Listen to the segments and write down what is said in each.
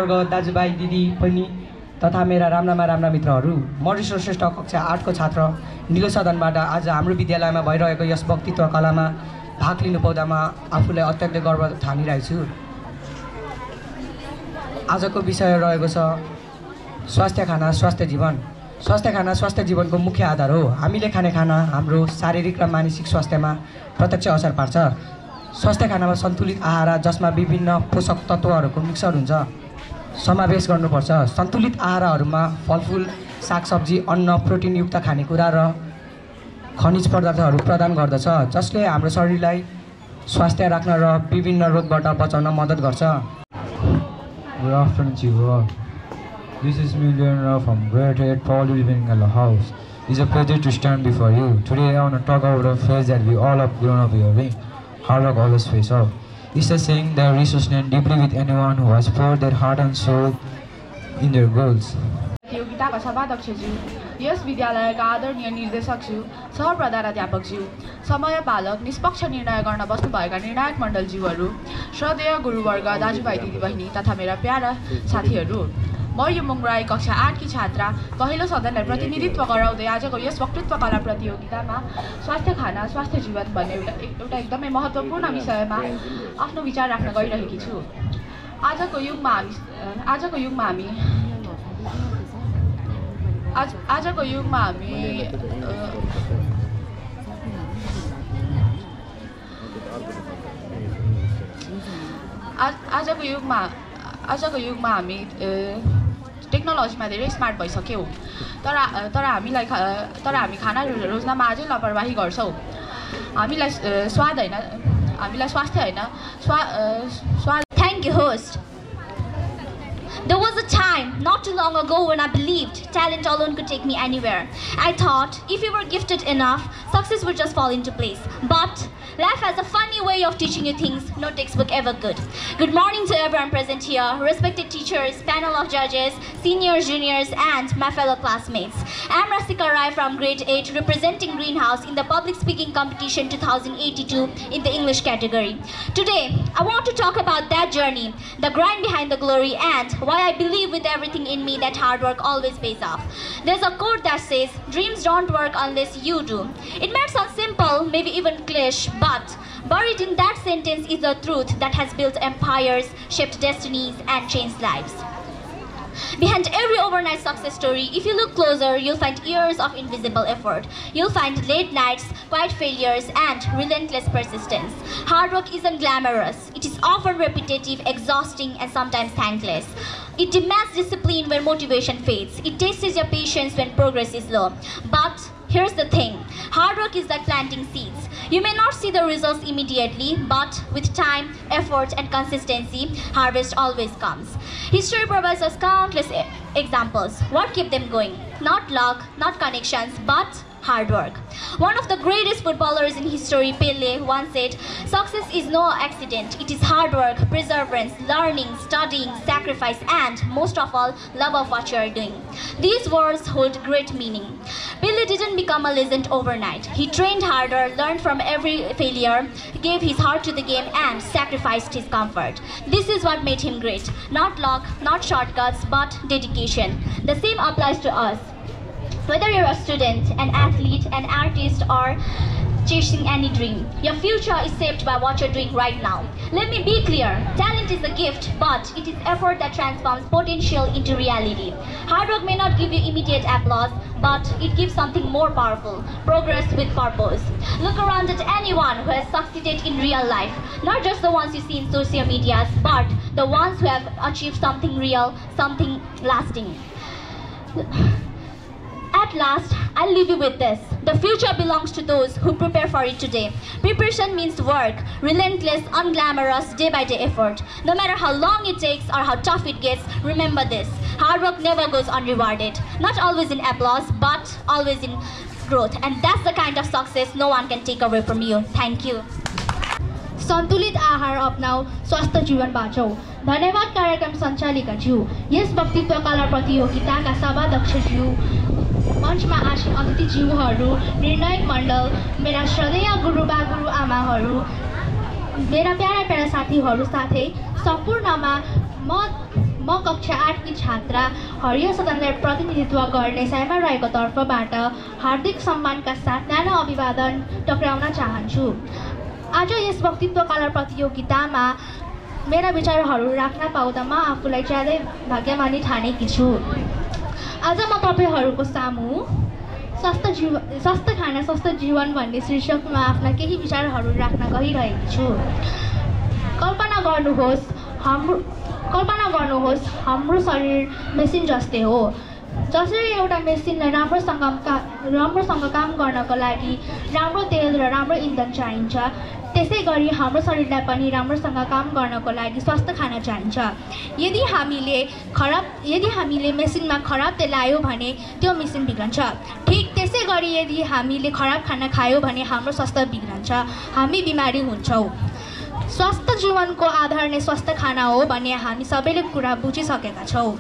गुरुवर्ग दाजुभाइ दिदी पनि तथा मेरा राम्रा मित्रहरू म ऋषभ श्रेष्ठ कक्षा 8 को छात्र निलो सदनबाट आज हाम्रो विद्यालयमा भइरहेको यस वक्तित्व कलामा भाग लिनु पाउँदामा आफूलाई अत्यन्तै गर्व ठानिरहेको छु। आजको विषय रहेको छ स्वास्थ्य खाना स्वास्थ्य जीवन। स्वास्थ्य खाना स्वास्थ्य जीवनको मुख्य आधार हो। हामीले खाने खाना हाम्रो शारीरिक र मानसिक स्वास्थ्यमा प्रत्यक्ष असर पार्छ। स्वास्थ्य खानामा सन्तुलित आहार जसमा विभिन्न पोषक तत्त्वहरूको मिक्सर हुन्छ समावेश गर्नुपर्छ। सन्तुलित आहारहरूमा फलफुल सागसब्जी अन्न प्रोटिनयुक्त खानेकुरा र खनिज पदार्थहरू प्रदान गर्दछ जसले हाम्रो शरीरलाई स्वास्थ्य राख्न र विभिन्न रोगबाट बचाउन मद्दत गर्छ। Good afternoon to you all. This is Millionaire from Grade 8 Poly Living in the House. It's a pleasure to stand before you. Today I want to talk about a phrase that we all have grown up hearing. Hard work always pays off. It's a saying that resonates deeply with anyone who has poured their heart and soul in their goals. प्रतियोगिताका सभाध्यक्षज्यू, यस विद्यालयका आदरणीय निर्देशकज्यू, सह प्रधानाध्यापकज्यू, समय पालक, निष्पक्ष निर्णय गर्न बस्नुभएका निर्णायक मण्डलज्यूहरू, श्रद्धेय गुरुवर्ग दाजुभाइ दिदीबहिनी तथा मेरा प्यारा साथीहरू, म युमुङ राई कक्षा 8 की छात्रा पहिलो सदनलाई प्रतिनिधित्व गराउँदै आजको यस वक्तृत्व कला प्रतियोगितामा स्वास्थ्य खाना स्वास्थ्य जीवन भन्ने एउटा एकदमै महत्त्वपूर्ण विषयमा आफ्नो विचार राख्न गइरहेकी छु। आजको युगमा हामी टेक्नोलोजीमा धेरै स्मार्ट भइसक्यौँ तर हामी खाना रोज्नमा अझै लापरवाही गर्छौँ। हामीलाई स्वास्थ्य हैन स्वाद। Thank you, host. There was a time not too long ago when I believed talent alone could take me anywhere. I thought if you were gifted enough, success would just fall into place. But life has a funny way of teaching you things no textbook ever could. Good morning to everyone present here, respected teachers, panel of judges, seniors, juniors, and my fellow classmates. I'm Rasika Rai from grade 8, representing Greenhouse in the public speaking competition 2082 in the English category. Today, I want to talk about that journey, the grind behind the glory, and why I believe with everything in me that hard work always pays off. There's a quote that says, dreams don't work unless you do. It might sound simple, maybe even cliche, but buried in that sentence is the truth that has built empires, shaped destinies, and changed lives. Behind every overnight success story, if you look closer, you'll find years of invisible effort. You'll find late nights, quiet failures, and relentless persistence. Hard work isn't glamorous. It is often repetitive, exhausting, and sometimes thankless. It demands discipline when motivation fades. It tests your patience when progress is low. But here's the thing. Hard work is like planting seeds. You may not see the results immediately, but with time, effort, and consistency, harvest always comes. History provides us countless examples. What kept them going? Not luck, not connections, but hard work. One of the greatest footballers in history, Pele, once said, success is no accident. It is hard work, perseverance, learning, studying, sacrifice, and most of all, love of what you are doing. These words hold great meaning. Pele didn't become a legend overnight. He trained harder, learned from every failure, gave his heart to the game, and sacrificed his comfort. This is what made him great. Not luck, not shortcuts, but dedication. The same applies to us. Whether you're a student, an athlete, an artist, or chasing any dream, your future is shaped by what you're doing right now. Let me be clear, talent is a gift, but it is effort that transforms potential into reality. Hard work may not give you immediate applause, but it gives something more powerful, progress with purpose. Look around at anyone who has succeeded in real life, not just the ones you see in social media, but the ones who have achieved something real, something lasting. At last, I'll leave you with this. The future belongs to those who prepare for it today. Preparation means work, relentless, unglamorous, day-by-day effort. No matter how long it takes or how tough it gets, remember this. Hard work never goes unrewarded. Not always in applause, but always in growth. And that's the kind of success no one can take away from you. Thank you. सन्तुलित आहार अपनाऊ, स्वस्थ जीवन बाँचौ। धन्यवाद कार्यक्रम सञ्चालिकाज्यू, यस वक्तृत्व कला प्रतियोगिताका सभाध्यक्षज्यू, मञ्चमा आसीन अतिथिज्यूहरू, निर्णायक मण्डल, मेरा श्रद्धेय गुरुबा गुरुआमाहरू, मेरा प्यारा साथीहरू साथै सम्पूर्णमा म म कक्षा 8 की छात्रा हरियो सदनलाई प्रतिनिधित्व गर्ने साइमा रहेको तर्फबाट हार्दिक सम्मानका साथ न्यानो अभिवादन टक्राउन चाहन्छु। आज यस वक्तित्व कला प्रतियोगितामा मेरा विचारहरू राख्न पाउँदा म आफूलाई ज्यादै भाग्यमानी ठानेकी छु। आज म तपाईहरूको सामु स्वस्थ खाना स्वस्थ जीवन भन्ने शीर्षकमा आफ्ना केही विचारहरू राख्न गइरहेकी छु। कल्पना गर्नुहोस् हाम्रो शरीर मेसिन जस्तै हो। जसरी एउटा मेसिनलाई राम्रोसँग काम गर्नको लागि राम्रो तेल र राम्रो इन्धन चाहिन्छ, त्यसै गरी हाम्रो शरीरलाई पनि राम्रोसँग काम गर्नको लागि स्वस्थ खाना चाहिन्छ। यदि हामीले मेसिनमा खराब तेल लायो भने त्यो मेसिन बिग्रन्छ। ठिक त्यसै गरी यदि हामीले खराब खाना खायो भने हाम्रो स्वास्थ्य बिग्रन्छ, हामी बिमारी हुन्छौँ। स्वस्थ जीवनको आधार नै स्वस्थ खाना हो भन्ने हामी सबैले कुरा बुझिसकेका छौँ।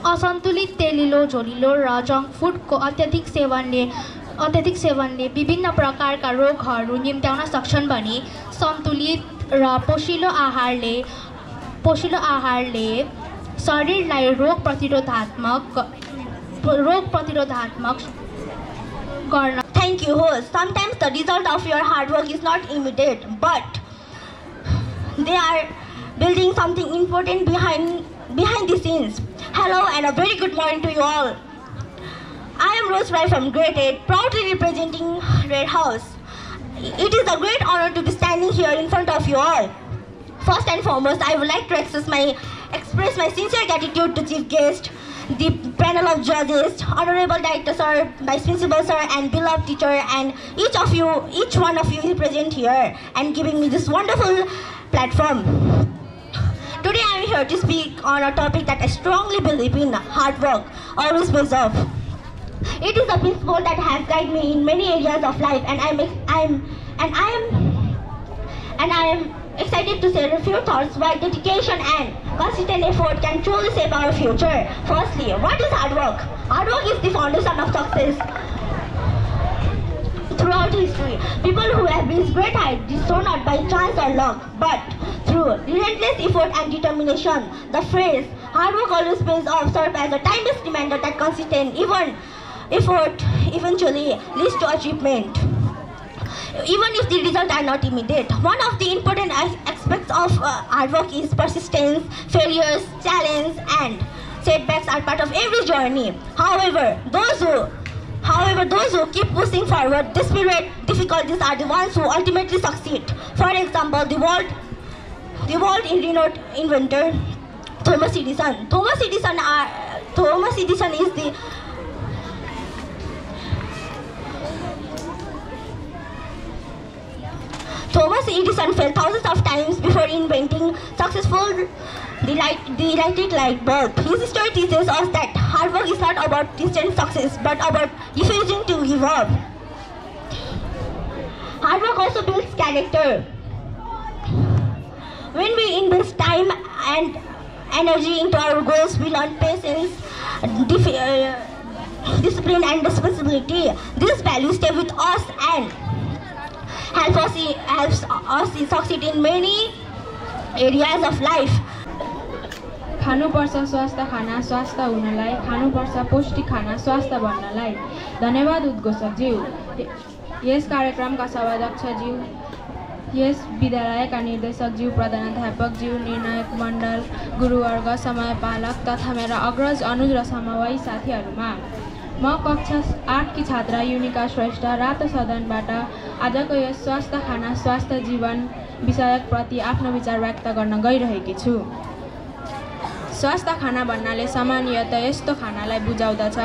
असन्तुलित तेलिलो झोलिलो र जङ्क फुडको अत्यधिक सेवनले विभिन्न प्रकारका रोगहरू निम्त्याउन सक्छन् भने सन्तुलित र पोषिलो आहारले शरीरलाई रोग प्रतिरोधात्मक गर्न। Thank you, host. Sometimes the result of your hard work is not immediate, but they are building something important behind the scenes. Hello and a very good morning to you all. I am Rose Rai from grade 8, proudly representing Red House. It is a great honor to be standing here in front of you all. First and foremost, I would like to express my sincere gratitude to chief guest, the panel of judges, honorable director sir, vice principal sir, and beloved teacher, and each one of you present here and giving me this wonderful platform. Today I am here to speak on a topic that I strongly believe in: hard work always pays off. It is a principle that has guided me in many areas of life, and I am excited to share a few thoughts why dedication and consistent effort can truly shape our future. Firstly, what is hard work? Hard work is the foundation of success. Throughout history, people who have reached great heights did so not by chance or luck, but through relentless effort and determination. The phrase "hard work always pays off" serves as a timeless reminder that consistent effort eventually leads to achievement, even if the results are not immediate. One of the important aspects of hard work is persistence. Failures, challenges, and setbacks are part of every journey. However, those who keep pushing forward despite difficulties are the ones who ultimately succeed. For example, the world-renowned inventor Thomas Edison. Thomas Edison failed thousands of times before inventing the electric light bulb. His story teaches us that hard work is not about instant success, but about refusing to give up. Hard work also builds character. When we invest time and energy into our goals, we learn patience, discipline, and responsibility. These values stay with us and helps us succeed in many areas of life. खानुपर्छ स्वस्थ खाना स्वस्थ हुनलाई, खानुपर्छ पौष्टिक खाना स्वस्थ बन्नलाई। धन्यवाद उद्घोषकज्यू, यस कार्यक्रमका सभाध्यक्षज्यू, यस विद्यालयका निर्देशकज्यू, प्रधानाध्यापकज्यू, निर्णायक मण्डल, गुरुवर्ग, समयपालक तथा मेरा अग्रज, अनुज र समवयी साथीहरूमा। म कक्षा 8 की छात्रा युनिका श्रेष्ठ रातो सदनबाट आजको यस स्वस्थ खाना स्वस्थ जीवन विषयक प्रति आफ्नो विचार व्यक्त गर्न गइरहेकी छु। स्वस्थ खाना भन्नाले सामान्यतया यस्तो खानालाई बुझाउँदछ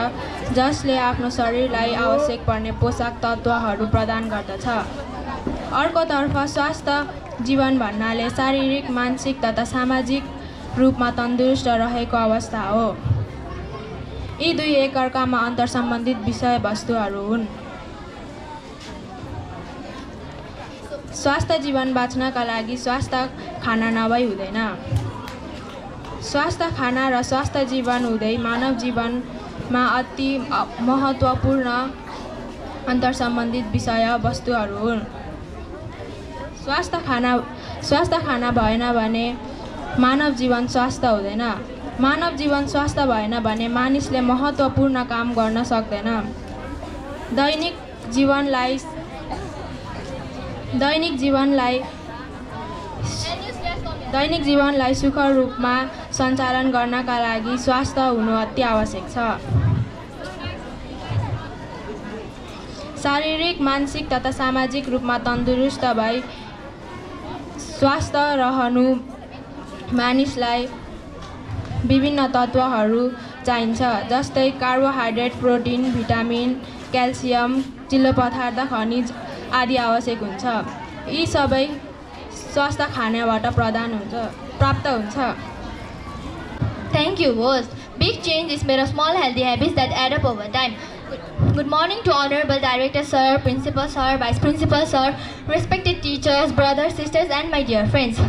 जसले आफ्नो शरीरलाई आवश्यक पर्ने पोषक तत्त्वहरू प्रदान गर्दछ। अर्कोतर्फ स्वस्थ जीवन भन्नाले शारीरिक, मानसिक तथा सामाजिक रूपमा तन्दुरुस्त रहेको अवस्था हो। यी दुई एकअर्कामा अन्तर्सम्बन्धित विषयवस्तुहरू हुन्। स्वस्थ जीवन बाँच्नका लागि स्वस्थ खाना नभई हुँदैन। स्वस्थ खाना र स्वस्थ जीवन हुँदै मानव जीवनमा अति महत्त्वपूर्ण अन्तर्सम्बन्धित विषय वस्तुहरू हुन्। स्वास्थ्य खाना भएन भने मानव जीवन स्वस्थ हुँदैन। मानव जीवन स्वस्थ भएन भने मानिसले महत्त्वपूर्ण काम गर्न सक्दैन। दैनिक जीवनलाई सुखद रूपमा सञ्चालन गर्नका लागि स्वास्थ्य हुनु अति आवश्यक छ। शारीरिक, मानसिक तथा सामाजिक रूपमा तन्दुरुस्त भई स्वस्थ रहनु मानिसलाई विभिन्न तत्त्वहरू चाहिन्छ, जस्तै कार्बोहाइड्रेट, प्रोटिन, भिटामिन, क्याल्सियम, चिल्लो पदार्थ, खनिज आदि आवश्यक हुन्छ। यी सबै स्वास्थ्य खानाबाट प्राप्त हुन्छ। Thank you, host. Big change is made of small healthy habits that add up over time. Good morning to Honorable Director Sir, Principal Sir, Vice Principal Sir, respected teachers, brothers, sisters and my dear friends.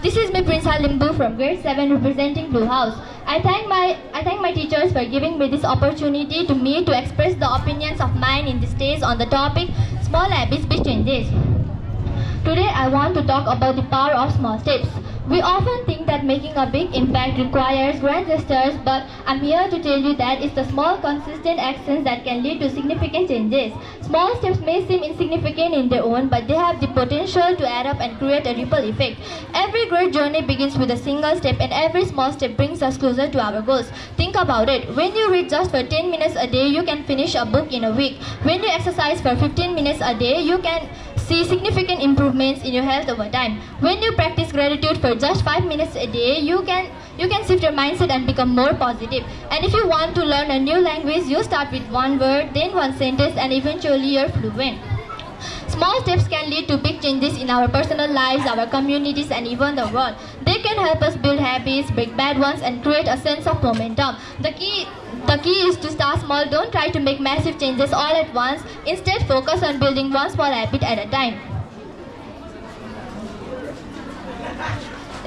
This is me Prince Limbu from grade 7 representing Blue House. I thank my teachers for giving me this opportunity to express the opinions of mine in this stage on the topic small habits, big changes. Today I want to talk about the power of small steps. We often think that making a big impact requires grand gestures, but I'm here to tell you that it's the small, consistent actions that can lead to significant changes. Small steps may seem insignificant in their own, but they have the potential to add up and create a ripple effect. Every great journey begins with a single step, and every small step brings us closer to our goals. Think about it. When you read just for 10 minutes a day, you can finish a book in a week. When you exercise for 15 minutes a day, you can see significant improvements in your health over time. When you practice gratitude for just 5 minutes a day, you can shift your mindset and become more positive. And if you want to learn a new language, you start with one word, then one sentence, and eventually you're fluent. Small steps can lead to big changes in our personal lives, our communities, and even the world. They can help us build habits, break bad ones, and create a sense of momentum. The key is to start small. Don't try to make massive changes all at once. Instead, focus on building one small habit at a time.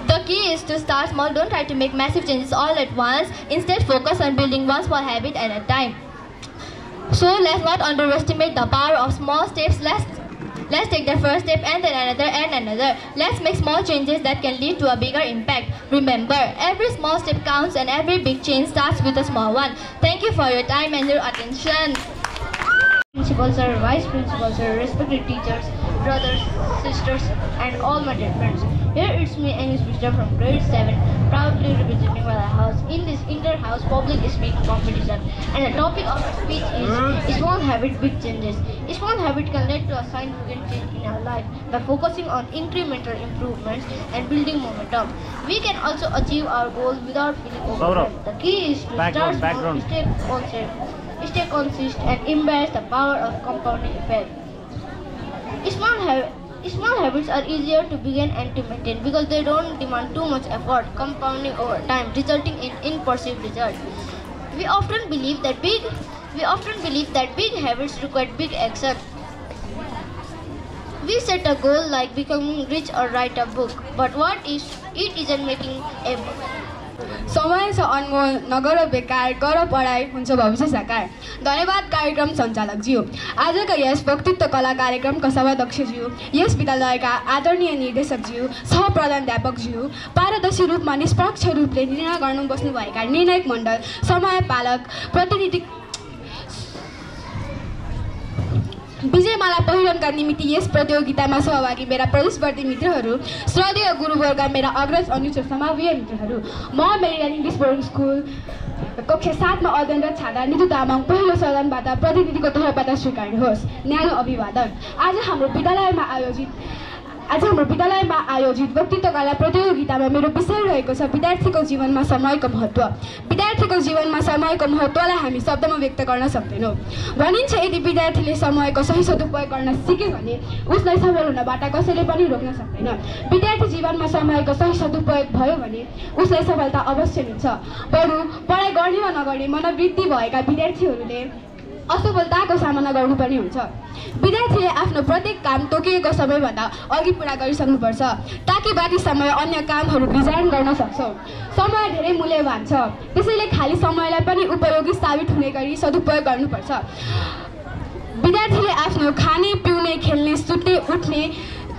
The key is to start small. Don't try to make massive changes all at once. Instead, focus on building one small habit at a time. So let's not underestimate the power of small steps. Let's take the first step and then another and another. Let's make small changes that can lead to a bigger impact. Remember, every small step counts and every big change starts with a small one. Thank you for your time and your attention. Principal Sir, Vice Principal Sir, respected teachers, brothers, sisters, and all my dear friends. Here it's me, English Mister from grade 7, proudly representing Blue House in this inter-house public speaking competition. And the topic of the speech is small habit, big changes. Small habit can lead to a significant change in our life by focusing on incremental improvements and building momentum. We can also achieve our goals without feeling overwhelmed. The key is to start small, stay consistent, and embrace the power of compounding effect. Small habits are easier to begin and to maintain because they don't demand too much effort, compounding over time, resulting in perceived results. We often believe that big habits require big action. We set a goal like becoming rich or write a book, but what if it isn't making a book? समय छ अनमोल, नगर बेकार, गर पढाइ, हुन्छ भविष्य साकार। धन्यवाद कार्यक्रम सञ्चालकज्यू। आजका यस वक्तृत्व कला कार्यक्रमका सभाध्यक्षज्यू, यस विद्यालयका आदरणीय निर्देशकज्यू, सहप्रधानाध्यापकज्यू, पारदर्शी रूपमा निष्पक्ष रूपले निर्णय गर्न बस्नुभएका निर्णायक मण्डल, समयपालक, प्रतिनिधि विजयमाला पहिरनका निमित्त यस प्रतियोगितामा सहभागी मेरा प्रदेशवर्ती मित्रहरू, श्रद्धेय गुरुवर्ग, मेरा अग्रज अनुचर समावीय मित्रहरू, म मेरिल्यान्ड इङ्ग्लिस बोर्डिङ स्कुल कक्षा 7 मा अध्ययनरत छात्रा नितु तामाङ पहिलो सदनबाट प्रतिनिधिको तर्फबाट स्वीकार्नुहोस्। न्यानो अभिवादन। आज हाम्रो विद्यालयमा आयोजित वक्तृत्व कला प्रतियोगितामा मेरो विषय रहेको छ विद्यार्थीको जीवनमा समयको महत्त्व। विद्यार्थीको जीवनमा समयको महत्त्वलाई हामी शब्दमा व्यक्त गर्न सक्दैनौँ। भनिन्छ यदि विद्यार्थीले समयको सही सदुपयोग गर्न सिक्यो भने उसलाई सफल हुनबाट कसैले पनि रोक्न सक्दैन। विद्यार्थी जीवनमा समयको सही सदुपयोग भयो भने उसलाई सफलता अवश्य मिल्छ। बरु पढाइ गर्ने वा नगर्ने मनोवृत्ति भएका विद्यार्थीहरूले असफलताको सामना गर्नुपर्ने हुन्छ। विद्यार्थीले आफ्नो प्रत्येक काम तोकिएको समयभन्दा अघि पुरा गरिसक्नुपर्छ ताकि बाँकी समय अन्य कामहरू डिजाइन गर्न सक्छौँ। समय धेरै मूल्यवान छ, त्यसैले खाली समयलाई पनि उपयोगी साबित हुने गरी सदुपयोग गर्नुपर्छ। विद्यार्थीले आफ्नो खाने पिउने खेल्ने सुत्ने उठ्ने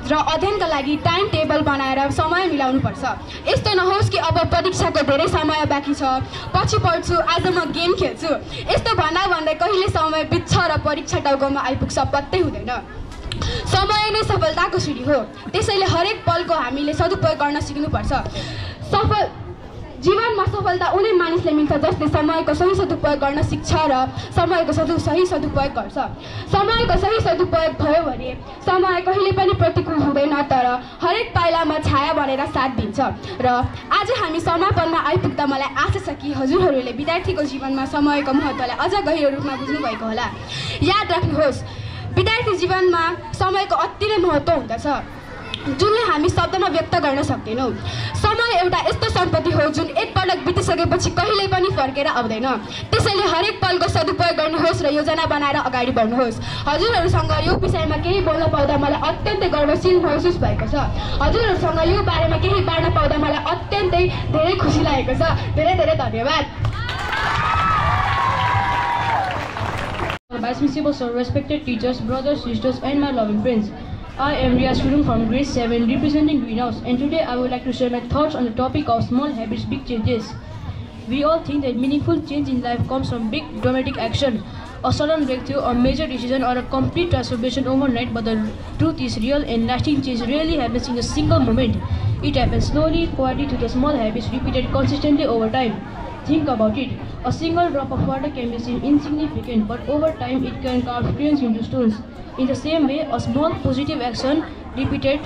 र अध्ययनका लागि टाइम टेबल बनाएर समय मिलाउनुपर्छ। यस्तो नहोस् कि अब परीक्षाको धेरै समय बाँकी छ, पछि पढ्छु, आज म गेम खेल्छु, यस्तो भन्दै कहिले समय बित्छ र परीक्षा टाउकोमा आइपुग्छ पत्तै हुँदैन। समय नै सफलताको सिडी हो, त्यसैले हरेक पलको हामीले सदुपयोग गर्न सिक्नुपर्छ। जीवनमा सफलता उनी मानिसले मिल्छ जसले समयको सही सदुपयोग गर्न सिक्छ र समयको सही सदुपयोग गर्छ। समयको सही सदुपयोग भयो भने समय कहिले पनि प्रतिकूल हुँदैन, तर हरेक पाइलामा छाया बनेर साथ दिन्छ। र आज हामी समापनमा आइपुग्दा मलाई आशा छ कि हजुरहरूले विद्यार्थीको जीवनमा समयको महत्त्वलाई अझ गहिरो रूपमा बुझ्नुभएको होला। याद राख्नुहोस्, विद्यार्थी जीवनमा समयको अति नै महत्त्व हुँदछ जुनले हामी शब्दमा व्यक्त गर्न सक्दैनौँ। समय एउटा यस्तो सम्पत्ति हो जुन एकपटक बितिसकेपछि कहिल्यै पनि फर्केर आउँदैन। त्यसैले हरेक पलको सदुपयोग गर्नुहोस् र योजना बनाएर अगाडि बढ्नुहोस्। हजुरहरूसँग यो विषयमा केही बोल्न पाउँदा मलाई अत्यन्तै गर्वशील महसुस भएको छ। हजुरहरूसँग यो बारेमा केही बाँड्न पाउँदा मलाई अत्यन्तै धेरै खुसी लागेको छ। धेरै धेरै धन्यवाद। Vice Principal Sir, respected teachers, brothers, sisters, and my loving friends. I am Ria, student from grade 7 representing Greenhouse, and today I would like to share my thoughts on the topic of small habits, big changes. We all think that meaningful change in life comes from big dramatic action, a sudden breakthrough or major decision or a complete transformation overnight, but the truth is real and lasting change rarely happens in a single moment. It happens slowly, quietly through the small habits repeated consistently over time. Think about it. A single drop of water can be seen insignificant, but over time it can carve grains into stones. In the same way, a small positive action repeated,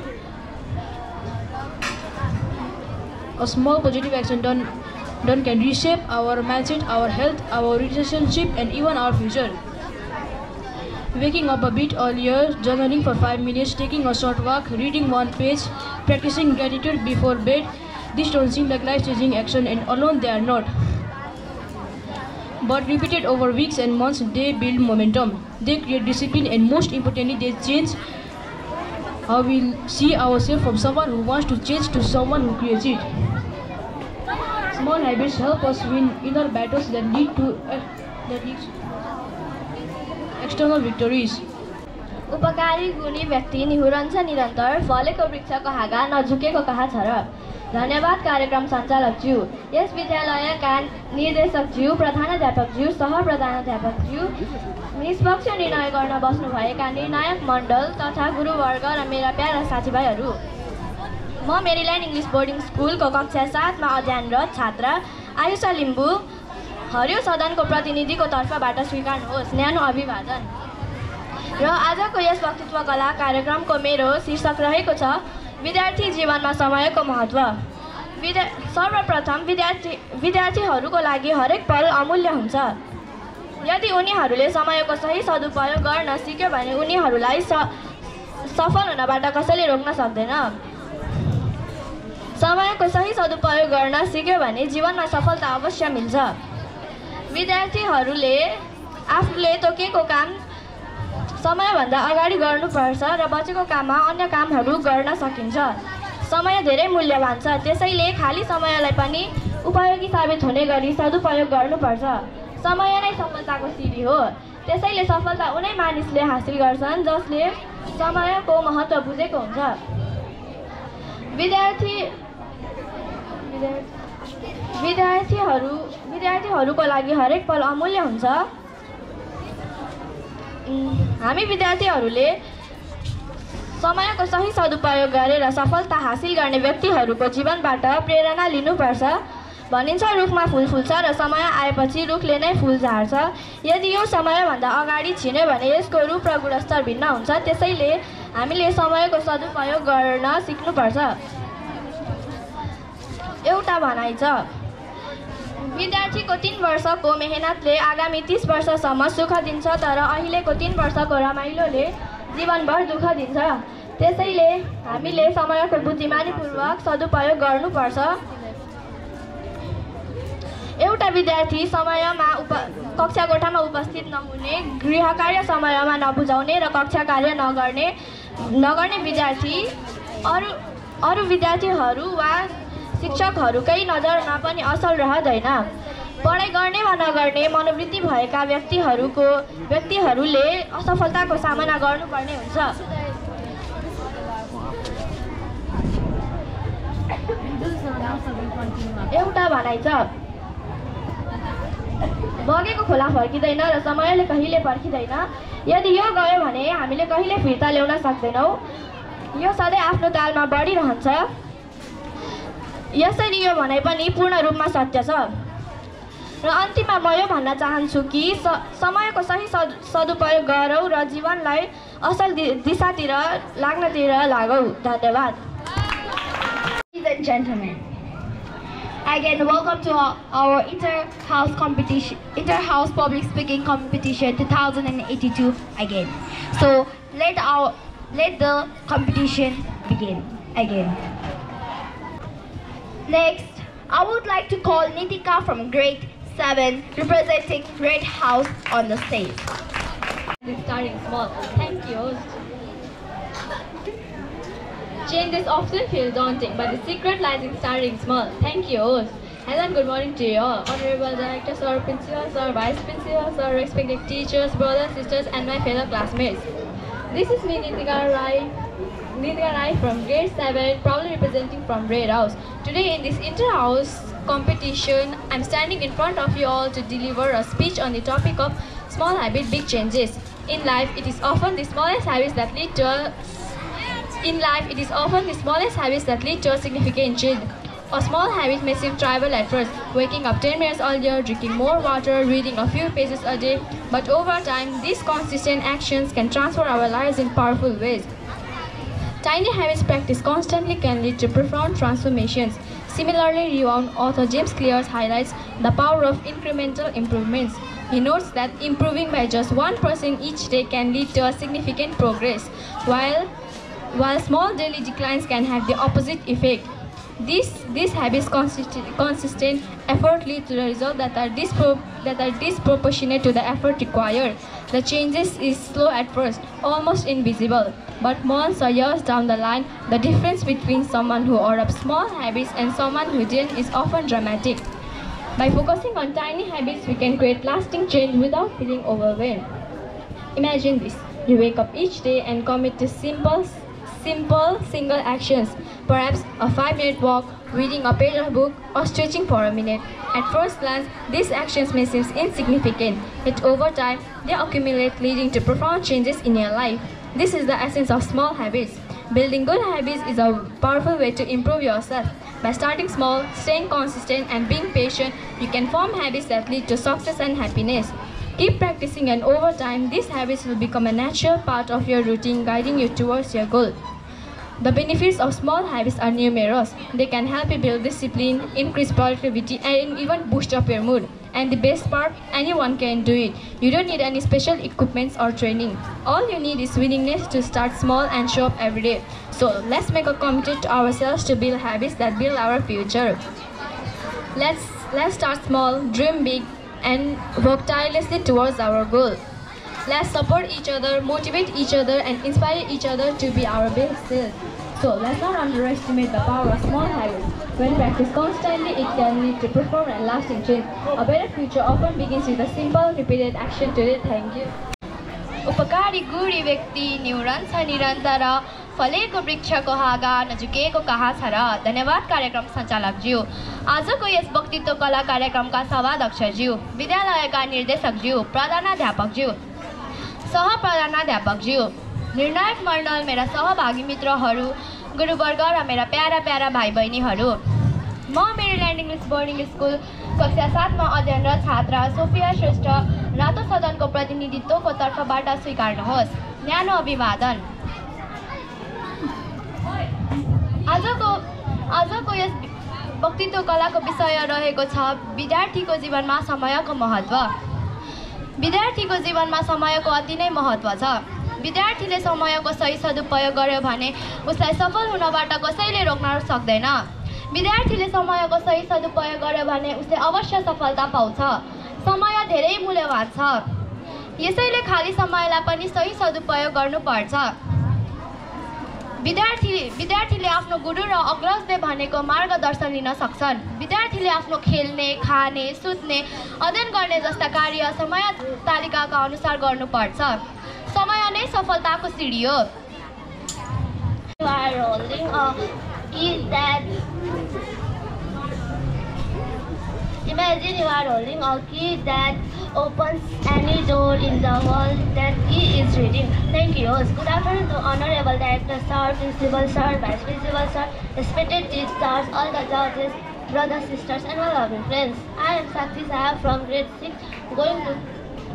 done can reshape our mindset, our health, our relationship, and even our future. Waking up a bit earlier, journaling for 5 minutes, taking a short walk, reading one page, practicing gratitude before bed, these don't seem like life-changing action, and alone they are not. But repeated over weeks and months, they build momentum. They create discipline, and most importantly, they change how we see ourselves from someone who wants to change to someone who creates it. Small habits help us win inner battles that lead to external victories. उपकारी गुणी व्यक्ति निहुरन्छ निरन्तर, फलेको वृक्षको हाँगा नझुकेको कहाँ छ र। धन्यवाद कार्यक्रम सञ्चालकज्यू, यस विद्यालयका निर्देशकज्यू, प्रधानाध्यापकज्यू, सहप्रधानाध्यापकज्यू, निष्पक्ष निर्णय गर्न बस्नुभएका निर्णायक मण्डल तथा गुरुवर्ग र मेरा प्यारा साथीभाइहरू। म मेरील्यान्ड इङ्ग्लिस बोर्डिङ स्कुलको कक्षा 7 मा अध्ययनरत छात्रा आयुषा लिम्बू हरियो सदनको प्रतिनिधिको तर्फबाट स्वीकार्नुहोस् न्यानो अभिवादन। र आजको यस वक्तृत्व कला कार्यक्रमको मेरो शीर्षक रहेको छ विद्यार्थी जीवनमा समयको महत्त्व। सर्वप्रथम विद्यार्थीहरूको लागि हरेक पल अमूल्य हुन्छ। यदि उनीहरूले समयको सही सदुपयोग गर्न सिक्यो भने उनीहरूलाई सफल हुनबाट कसैले रोक्न सक्दैन। समयको सही सदुपयोग गर्न सिक्यो भने जीवनमा सफलता अवश्य मिल्छ। विद्यार्थीहरूले आफूले तोकेको काम समयभन्दा अगाडि गर्नुपर्छ र बचेको काममा अन्य कामहरू गर्न सकिन्छ। समय धेरै मूल्यवान छ, त्यसैले खाली समयलाई पनि उपयोगी साबित हुने गरी सदुपयोग गर्नुपर्छ। समय नै सफलताको सिडी हो, त्यसैले सफलता उनै मानिसले हासिल गर्छन् जसले समयको महत्त्व बुझेको हुन्छ। विद्यार्थीहरूको लागि हरेक पल अमूल्य हुन्छ। हामी विद्यार्थीहरूले समयको सही सदुपयोग गरेर सफलता हासिल गर्ने व्यक्तिहरूको जीवनबाट प्रेरणा लिनुपर्छ। भनिन्छ रुखमा फुल फुल्छ र समय आएपछि रुखले नै फुल झार्छ। यदि यो समयभन्दा अगाडि छिन्यो भने यसको रूप र गुणस्तर भिन्न हुन्छ। त्यसैले हामीले समयको सदुपयोग गर्न सिक्नुपर्छ। एउटा भनाइ छ, विद्यार्थीको 3 वर्षको मेहनतले आगामी 30 वर्षसम्म सुख दिन्छ, तर अहिलेको 3 वर्षको रमाइलोले जीवनभर दुःख दिन्छ। त्यसैले हामीले समयको बुद्धिमानीपूर्वक सदुपयोग गर्नुपर्छ। एउटा विद्यार्थी समयमा कक्षा कोठामा उपस्थित नहुने, गृहकार्य समयमा नबुझाउने र कक्षा कार्य नगर्ने विद्यार्थी अरू विद्यार्थीहरू वा शिक्षकहरूकै नजरमा पनि असल रहँदैन। पढाइ गर्ने वा नगर्ने मनोवृत्ति भएका व्यक्तिहरूले असफलताको सामना गर्नुपर्ने हुन्छ। एउटा भनाइ छ, बगेको खोला फर्किँदैन र समयले कहिले पर्खिँदैन। यदि यो गयो भने हामीले कहिले फिर्ता ल्याउन सक्दैनौँ। यो सधैँ आफ्नो तालमा बढिरहन्छ। यसरी यो भनाइ पनि पूर्ण रूपमा सत्य छ। र अन्तिममा म यो भन्न चाहन्छु कि समयको सही सदुपयोग गरौँ र जीवनलाई असल दिशातिर लाग्नतिर लागौँ। धन्यवाद। Ladies and gentlemen, again welcome to our inter-house public speaking competition 2082 again. So let the competition begin again. Next, I would like to call Nitika from grade 7 representing Red House on the stage. Starting small. Thank you. Changes often feel daunting, but the secret lies in starting small. Thank you, host. Hello and good morning to you all. Honorable Director, Sir, Principal, Sir, Vice Principal, Sir, respected teachers, brothers, sisters, and my fellow classmates. This is me, Nitika Rai from grade 7, proudly representing from Red House. Today in this inter-house competition, I'm standing in front of you all to deliver a speech on the topic of small habit, big changes. In life, it is often the smallest habits that lead to a significant change. A small habit may seem trivial at first, waking up 10 minutes earlier, drinking more water, reading a few pages a day, but over time, these consistent actions can transform our lives in powerful ways. Tiny habits practiced constantly can lead to profound transformations. Similarly, renowned author James Clear highlights the power of incremental improvements. He notes that improving by just 1% each day can lead to a significant progress, while small daily declines can have the opposite effect. These habits consistent effort lead to the result that are disproportionate to the effort required. The changes is slow at first, almost invisible, but months or years down the line, the difference between someone who adopts small habits and someone who didn't is often dramatic. By focusing on tiny habits, we can create lasting change without feeling overwhelmed. Imagine this: you wake up each day and commit to simple single actions, perhaps a 5-minute walk, reading a page of a book, or stretching for a minute. At first glance, these actions may seem insignificant, yet over time, they accumulate, leading to profound changes in your life. This is the essence of small habits. Building good habits is a powerful way to improve yourself. By starting small, staying consistent, and being patient, you can form habits that lead to success and happiness. Keep practicing, and over time, these habits will become a natural part of your routine, guiding you towards your goal. The benefits of small habits are numerous. They can help you build discipline, increase productivity, and even boost up your mood. And the best part, anyone can do it. You don't need any special equipment or training. All you need is willingness to start small and show up every day. So let's make a commitment to ourselves to build habits that build our future. Let's start small, dream big, and work tirelessly towards our goal. Let's support each other, motivate each other, and inspire each other to be our best selves. So let's not underestimate the power of small habits. When practiced constantly, it can lead to profound and lasting change. A better future often begins with a simple, repeated action today. Thank you. उपकारी गुणी व्यक्ति निउरन्छ निरन्तर फलेको वृक्षको हाँगा नझुकेको कहाँ छ र। धन्यवाद कार्यक्रम सञ्चालकज्यू। आजको यस वक्तित्व कला कार्यक्रमका सभाध्यक्षज्यू, विद्यालयका निर्देशकज्यू, प्रधानाध्यापकज्यू, सहप्रधानाध्यापकज्यू, निर्णायक मण्डल, मेरा सहभागी मित्रहरू, गुरुवर्ग र मेरा प्यारा प्यारा भाइ बहिनीहरू, म मेरील्यान्ड इङ्ग्लिस बोर्डिङ स्कुल कक्षा 7 मा अध्ययनरत छात्रा सोफिया श्रेष्ठ रातो सदनको प्रतिनिधित्वको तर्फबाट स्वीकार्नुहोस्। न्यानो अभिवादन। आजको यस वक्तित्व कलाको विषय रहेको छ विद्यार्थीको जीवनमा समयको महत्त्व। विद्यार्थीको जीवनमा समयको अति नै महत्त्व छ। विद्यार्थीले समयको सही सदुपयोग गर्यो भने उसलाई सफल हुनबाट कसैले रोक्न सक्दैन। विद्यार्थीले समयको सही सदुपयोग गर्यो भने उसले अवश्य सफलता पाउँछ। समय धेरै मूल्यवान छ, यसैले खाली समयलाई पनि सही सदुपयोग गर्नुपर्छ। विद्यार्थीले आफ्नो गुरु र अग्रजले भनेको मार्गदर्शन लिन सक्छन्। विद्यार्थीले आफ्नो खेल्ने, खाने, सुत्ने, अध्ययन गर्ने जस्ता कार्य समय तालिकाका अनुसार गर्नुपर्छ। समय नै सफलताको सिडी हो। You are holding a key that Imagine you are holding a key that opens any door in the world. That key is reading. Thank you, host. Good afternoon to Honorable Director Sir, Principal Sir, Vice Principal Sir, respected teachers, all the judges, brothers, sisters, and my loving friends. I am Sakshi Sahab from grade 6, going to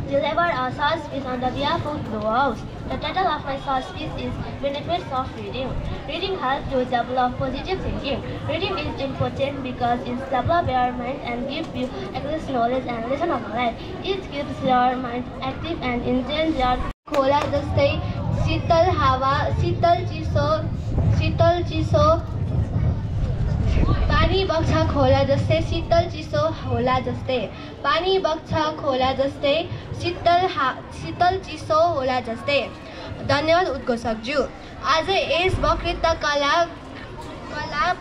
deliver a short speech on the behalf of Blue House. The title of my short speech is Benefits of Reading. Reading helps you develop positive thinking. Reading is important because it develops your mind and gives you access knowledge and lesson of life. It keeps your mind active and enhances your खोला जस्तै शीतल हावा शीतल चिसो पानी बग्छ खोला जस्तै शीतल चिसो होला जस्तै पानी बग्छ खोला जस्तै शीतल चिसो होला जस्तै। धन्यवाद उद्घोषकज्यू। आज यस वक्तृत्व कला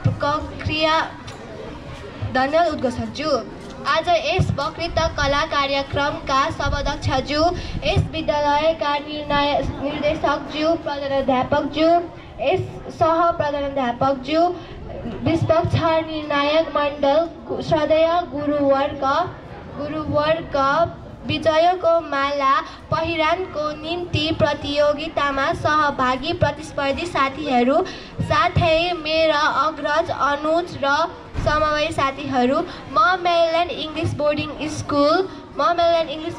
प्रक्रिया धन्यवाद उद्घोषकज्यू। आज यस वक्तृत्व कला कार्यक्रमका सभाध्यक्षज्यू, यस विद्यालयका निर्देशकज्यू, प्रधानाध्यापकज्यू, यस सह प्रधानाध्यापकज्यू, निष्पक्ष निर्णायक मण्डल, श्रद्धेय गुरुवर्ग, विजयको माला पहिरानको निम्ति प्रतियोगितामा सहभागी प्रतिस्पर्धी साथीहरू, साथै मेरा अग्रज, अनुज र समवयी साथीहरू, म मेरील्यान्ड इङ्ग्लिस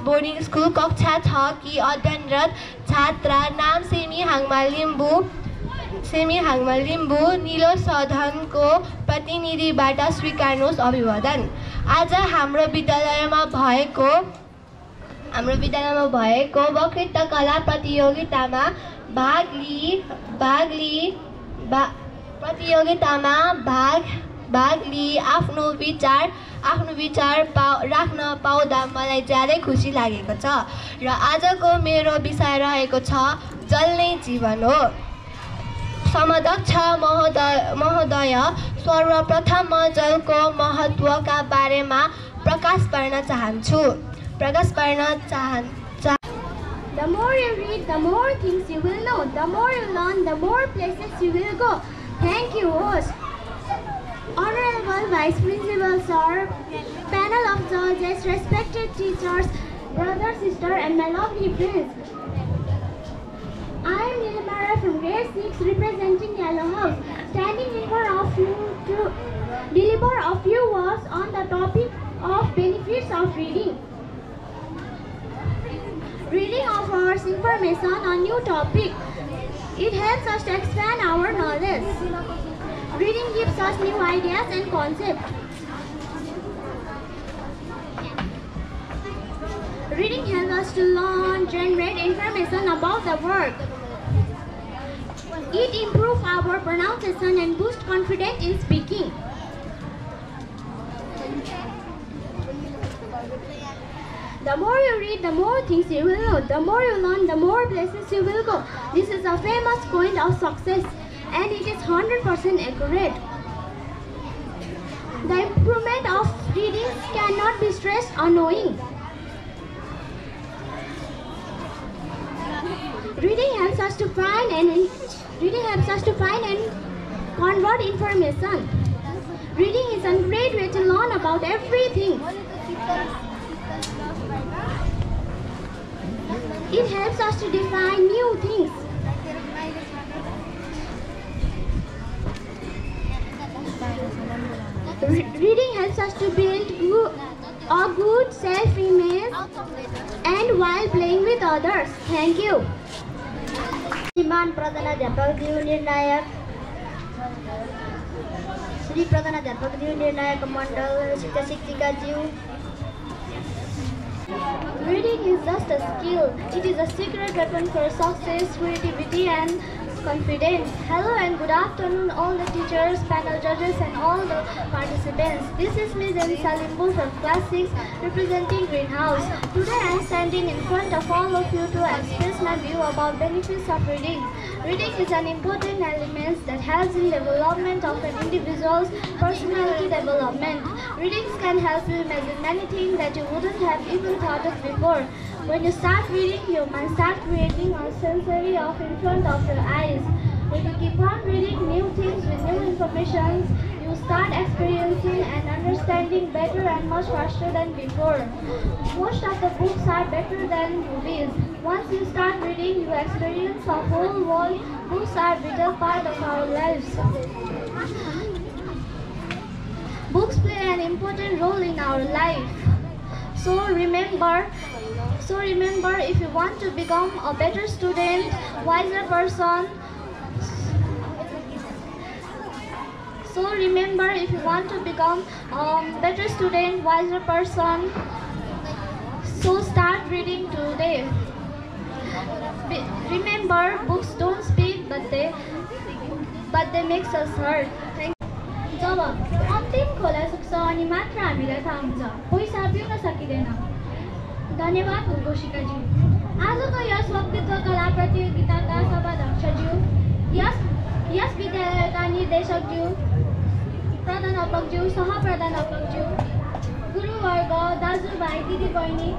बोर्डिङ स्कुल कक्षा 6 की अध्ययनरत छात्रा नाम सेमी हाङमा लिम्बू निलो सदनको प्रतिनिधिबाट स्वीकार्नुहोस् अभिवादन। आज हाम्रो विद्यालयमा भएको वक्तृत्व कला प्रतियोगितामा भाग लिई आफ्नो विचार राख्न पाउँदा मलाई ज्यादै खुसी लागेको छ र आजको मेरो विषय रहेको छ जल नै जीवन हो। समाध्यक्ष महोदय, सर्वप्रथम म जलको महत्त्वका बारेमा प्रकाश पार्न चाहन्छु। The more you read, the more things you will know. The more you learn, the more places you will go. Thank you, host. Honorable Vice Principal Sir, panel of judges, respected teachers, brother, sister, and my lovely friends. I am Nilamara from grade 6 representing Yellow House, standing in front of you to deliver a few words on the topic of benefits of reading. Reading offers information on new topic. It helps us to expand our knowledge. Reading gives us new ideas and concepts. Reading helps us to learn, generate information about the world. It improves our pronunciation and boosts confidence in speaking. The more you read, the more things you will know. The more you learn, the more places you will go. This is a famous point of success, and it is 100% accurate. The improvement of reading cannot be stressed or knowing. Reading helps us to find and convert information. Reading is a great way to learn about everything. It helps us to define new things. Reading helps us to build a good self-image and while playing with others. Thank you. श्रीमान प्रधानाध्यापकज्यू निर्णायक मण्डल, शिक्षिकाज्यू। Reading is just a skill. It is a secret weapon for success, creativity, and confidence. Hello and good afternoon, all the teachers, panel judges, and all the participants. This is Ms. Elisa Limbu from Class 6, representing Greenhouse. Today I am standing in front of all of you to express my view about benefits of reading. Reading is an important element that helps in development of an individual's personality development. Readings can help you imagine many things that you wouldn't have even thought of before. When you start reading, your mind starts creating a sensory of in front of your eyes. When you keep on reading new things with new information, you start experiencing and understanding better and much faster than before. Most of the books are better than movies. Once you start reading, you experience a whole world. Books are a vital part of our lives. Books play an important role in our life. So remember, if you want to become a better student, wiser person, if you want to become a better student, wiser person, so start reading today. Remember, books don't speak, but they make us heard. जब अन्तिम खोला सुक्छ अनि मात्र हामीलाई थाहा हुन्छ, पैसा पिउन सकिँदैन। धन्यवाद उद्घोषिकाज्यू। आजको यस वक्तृत्व कला प्रतियोगिताका सभाध्यक्षज्यू, यस विद्यालयका निर्देशकज्यू, प्रधानाध्यापकज्यू, सहप्रधानाध्यापकज्यू, गुरुवर्ग, दाजुभाइ, दिदीबहिनी,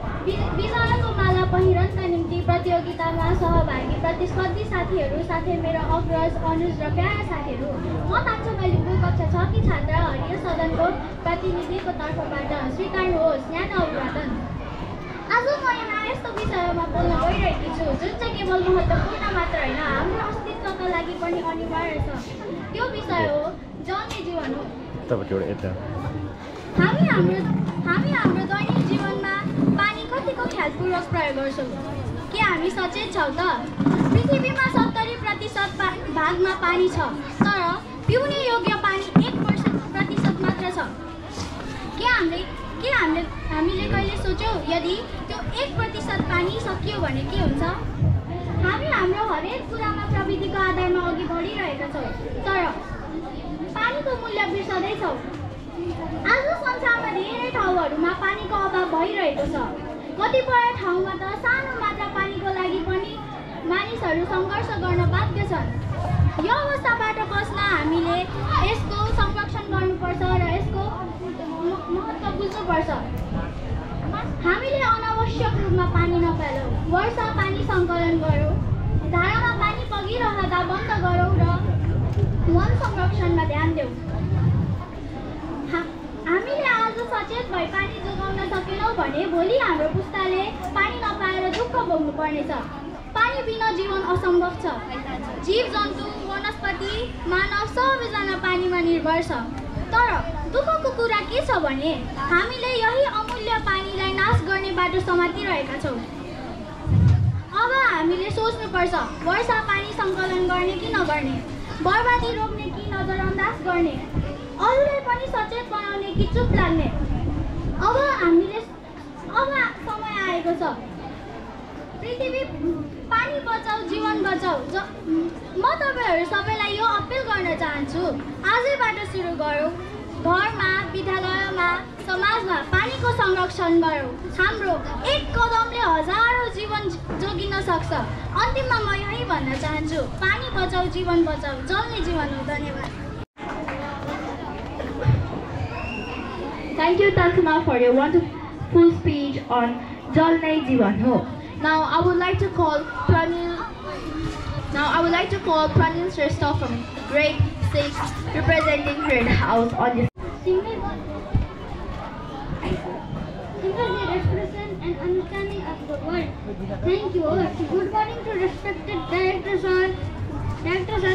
विजयको माला पहिरनका निम्ति प्रतियोगितामा सहभागी प्रतिस्पर्धी साथीहरू, साथै मेरो अग्रज, अनुज र प्यारा साथीहरू, म कान्छो बालिकाको कक्षा 6 की छात्रा हरिय सदनको प्रतिनिधिको तर्फबाट स्वीकार्नुहोस् न्यानो अभिवादन। आज म यहाँ यस्तो विषयमा बोल्न गइरहेकी छु जुन चाहिँ केवल महत्त्वपूर्ण मात्र होइन, हाम्रो अस्तित्वका लागि पनि अनिवार्य छ। त्यो विषय हो जल्ने जीवन हो। हामी हाम्रो दैनिक जीवनमा पानी कतिको ख्यालपूर्वक प्रयोग गर्छौँ? के हामी सचेत छौँ त? पृथ्वीमा 70% भागमा पानी छ, तर पिउने योग्य पानी 1% मात्र छ। हामीले कहिले सोच्यौँ यदि त्यो 1% पानी सकियो भने के हुन्छ? हामी हाम्रो हरेक कुरामा प्रविधिको आधारमा अघि बढिरहेका छौँ, तर पानीको मूल्य बिर्सदैछौँ। आज संसारमा धेरै ठाउँहरूमा पानीको अभाव भइरहेको छ। कतिपय ठाउँमा त सानो मात्रा पानीको लागि पनि मानिसहरू सङ्घर्ष गर्न बाध्य छन्। यो अवस्थाबाट बस्न हामीले यसको संरक्षण गर्नुपर्छ र यसको महत्त्व बुझ्नुपर्छ। हामीले अनावश्यक रूपमा पानी नफालौँ, वर्षा पानी सङ्कलन गरौँ, धारामा पानी बगिरहँदा बन्द गरौँ र वन संरक्षणमा ध्यान देऊ। हामीले आज सचेत भई पानी जोगाउन सकेनौँ भने भोलि हाम्रो पुस्ताले पानी नपाएर दुःख भोग्नु पर्नेछ। पानी बिना जीवन असम्भव छ। जीव जन्तु, वनस्पति, मानव सबैजना पानीमा निर्भर छ। तर दुःखको कुरा के छ भने हामीले यही अमूल्य पानीलाई नाश गर्ने बाटो समातिरहेका छौँ। अब हामीले सोच्नुपर्छ, वर्षा पानी सङ्कलन गर्ने कि नगर्ने, बर्बादी रोक्ने कि नजरअन्दाज गर्ने, अरूलाई पनि सचेत बनाउने कि चुप लाग्ने। अब समय आएको छ। पृथ्वी पानी बचाऊ, जीवन बचाऊ। म तपाईँहरू सबैलाई यो अपिल गर्न चाहन्छु, आजैबाट सुरु गरौँ। घरमा, विद्यालयमा, समाजमा पानीको संरक्षण गरौँ। हाम्रो एक कदमले हजारौँ जीवन जोगिन सक्छ। अन्तिममा म यही भन्न चाहन्छु, पानी बचाऊ, जीवन बचाऊ, जल्ने जीवन हो। धन्यवाद। Thank you, Tansima, for your wonderful speech on Jalnai Jivan Ho. Now I would like to call Pranil Shrestha from grade 6, representing Red House on this. Simply represent an understanding of the world. Thank you all. Good morning to respected Director sir,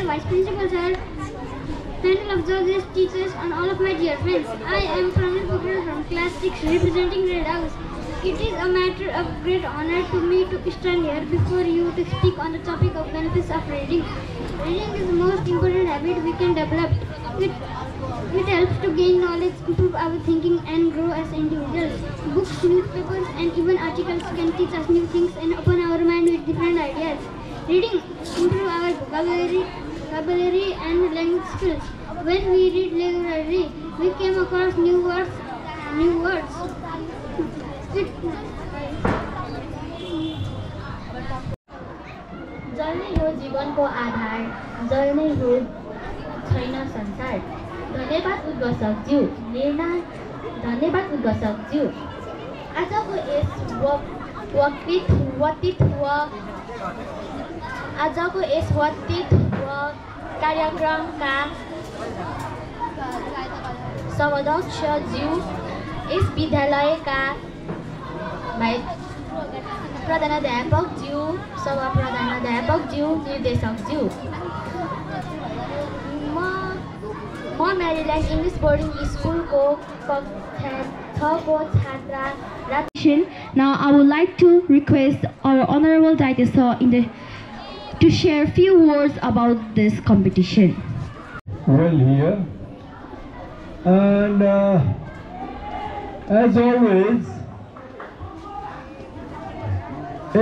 Vice Principal sir, panel of judges, teachers, and all of my dear friends. I am Pranil Pukral from class 6, representing Red House. It is a matter of great honor to me to stand here before you to speak on the topic of benefits of reading. Reading is the most important habit we can develop. It helps to gain knowledge, improve our thinking, and grow as individuals. Books, newspapers, and even articles can teach us new things and open our mind with different ideas. Reading improves our vocabulary and language skills. When we read regularly, we came across new words. जल्ने यो जीवन जीवनको आधार जल नै हो छैन संसार। धन्यवाद उद्घोषकज्यू। धन्यवाद उद्घोषकज्यू। आजको यस वक्तित्व कार्यक्रमका सभाध्यक्षज्यू, यस विद्यालयका प्रधानाध्यापकज्यू, सभा प्रधानाध्यापकज्यू, निर्देशकज्यू, म मेरील्यान्ड इङ्ग्लिस बोर्डिङ स्कुलको कक्षा 6 को छात्रा। Now I would like to request our Honorable Daito Sir to share a few words about this competition. Well, here, and as always,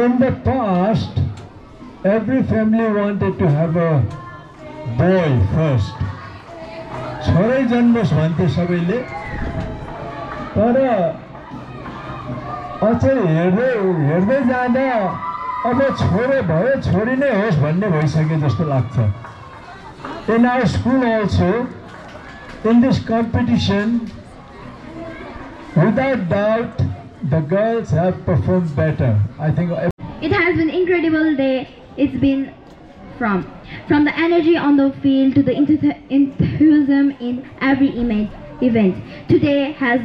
in the past, every family wanted to have a boy first. छोरै जन्मोस् भन्थे सबैले, तर अझै हेर्दै जाँदा अब छोरो भयो छोरी नै होस् भन्ने भइसके जस्तो लाग्छ। In our school also, in this competition, without doubt, the girls have performed better. I think it has been an incredible day. It's been from the energy on the field to the enthusiasm in every event. Today has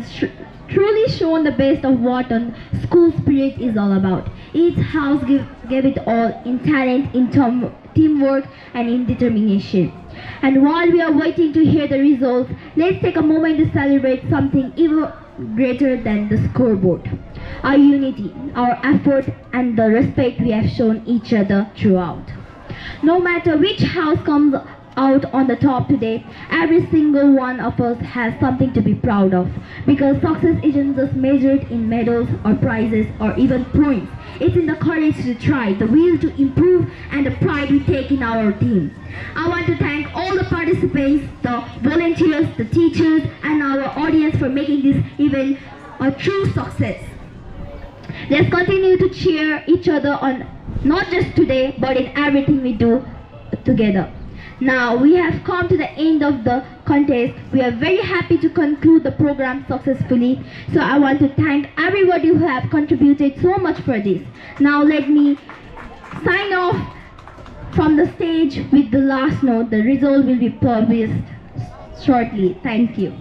truly shown the best of what school spirit is all about. Each house gave it all in talent, in teamwork, and in determination. And while we are waiting to hear the results, let's take a moment to celebrate something even greater than the scoreboard. Our unity, our effort, and the respect we have shown each other throughout. No matter which house comes out on the top today, every single one of us has something to be proud of, because success isn't just measured in medals or prizes or even points. It's in the courage to try, the will to improve, and the pride we take in our team. I want to thank all the participants, the volunteers, the teachers, and our audience for making this event a true success. Let's continue to cheer each other on, not just today, but in everything we do together. Now we have come to the end of the contest. We are very happy to conclude the program successfully. So I want to thank everybody who have contributed so much for this. Now let me sign off from the stage with the last note. The result will be published shortly. Thank you.